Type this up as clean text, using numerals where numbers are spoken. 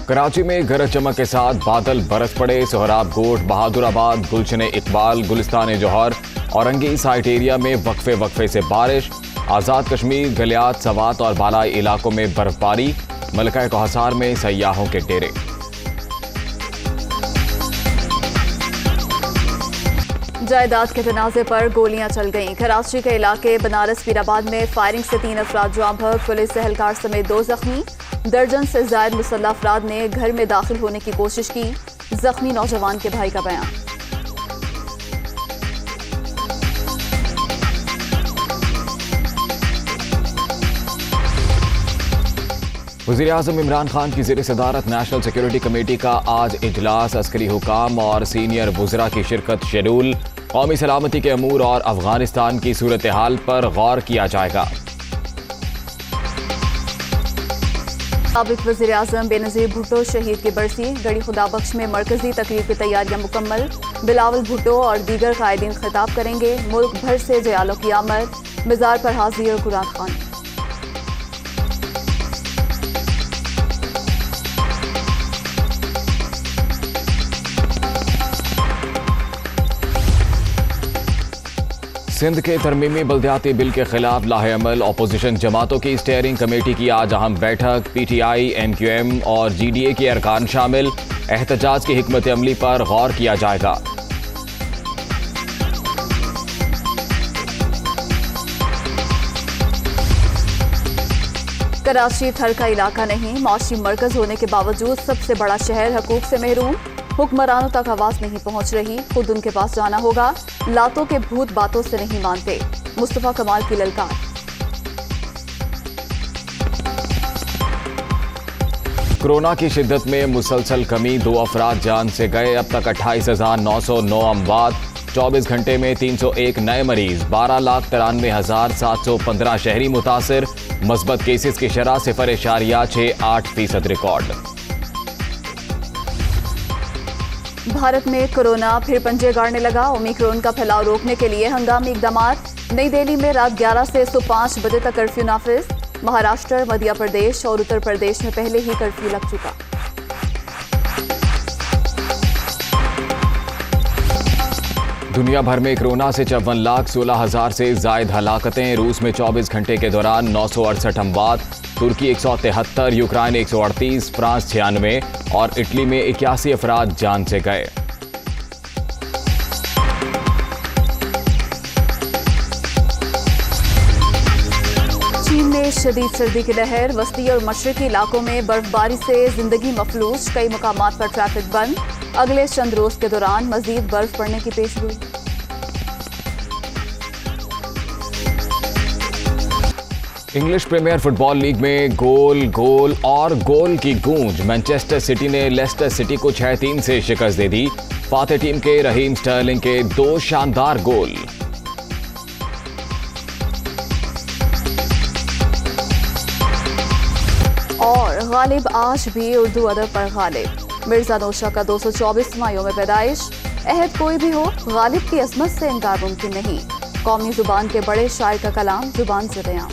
कराची में गरज चमक के साथ बादल बरस पड़े। सोहराब गोट, बहादुराबाद, गुलशन इकबाल, गुलिस्तान जौहर, औरंगी साइट एरिया में वक्फे से बारिश। आज़ाद कश्मीर, गलियात, सवात और बालाई इलाकों में बर्फबारी। मलका कोहसार में सयाहों के डेरे। जायदाद के तनाज़े पर गोलियां चल गईं। कराची के इलाके बनारस पीराबाद में फायरिंग से 3 अफराद जाँ बहक। पुलिस एहलकार समेत 2 जख्मी। दर्जन से ज्यादा मुसल्लह अफराद ने घर में दाखिल होने की कोशिश की। जख्मी नौजवान के भाई का बयान। वज़ीर-ए-आज़म इमरान खान की ज़ेर सदारत नेशनल सिक्योरिटी कमेटी का आज इजलास। अस्करी हुकाम और सीनियर वुज़रा की शिरकत शेड्यूल। कौमी सलामती के अमूर और अफगानिस्तान की सूरत हाल पर गौर किया जाएगा। साबिक वज़ीर-ए-आज़म बेनज़ीर भुट्टो शहीद की बरसी। गढ़ी खुदाबख्श में मरकजी तकरीर की तैयारियां मुकम्मल। बिलावल भुट्टो और दीगर कायदीन खिताब करेंगे। मुल्क भर से जयालों की आमद। मज़ार पर हाजिर कुरान खान। सिंध के तरमीमी बल्दियाती बिल के खिलाफ लाहे अमल। अपोजिशन जमातों की स्टीयरिंग कमेटी की आज अहम बैठक। PTI, MQM और GDA के अरकान शामिल। एहतजाज की हिकमत अमली पर गौर किया जाएगा। कराची थर का इलाका नहीं, मौशी मरकज होने के बावजूद सबसे बड़ा शहर हकूक से महरूम। हुक्मरानों तक आवाज नहीं पहुंच रही, खुद उनके पास जाना होगा। लातों के भूत बातों से नहीं मानते। मुस्तफा कमाल की ललकार। कोरोना की शिद्दत में मुसलसल कमी। 2 अफराद जान से गए। अब तक 28,909 अमवात। 24 घंटे में 301 नए मरीज। 12,93,715 शहरी मुतासिर। मस्बत केसेस की शरह 0.68% रिकॉर्ड। भारत में कोरोना फिर पंजे गाड़ने लगा। ओमिक्रॉन का फैलाव रोकने के लिए हंगामी इकदामात। नई दिल्ली में रात 11 से सुबह 5 बजे तक कर्फ्यू नाफिज। महाराष्ट्र, मध्य प्रदेश और उत्तर प्रदेश में पहले ही कर्फ्यू लग चुका। दुनिया भर में कोरोना से 54,16,000 से जायद हलाकतें। रूस में 24 घंटे के दौरान 968 अमवात। तुर्की 173, यूक्रेन 138, फ्रांस 96 और इटली में 81 अफराद जान से गए। चीन में शदीद सर्दी की लहर। वस्ती और मशरकी इलाकों में बर्फबारी से जिंदगी मफलूज। कई मकामात पर ट्रैफिक बंद। अगले चंद रोज के दौरान मजीद बर्फ पड़ने की पेशगोई। इंग्लिश प्रीमियर फुटबॉल लीग में गोल गोल और गोल की गूंज। मैनचेस्टर सिटी ने लेस्टर सिटी को 6-3 से शिकस्त दे दी। फातेह टीम के रहीम स्टर्लिंग के 2 शानदार गोल। और गालिब आज भी उर्दू अदब पर गालिब। मिर्जा नौशा का 224वां यौम पैदाइश। अहद कोई भी हो, गालिब की अजमत से इनकार मुमकिन नहीं। कौमी जुबान के बड़े शायर का कलाम जुबान से बयां।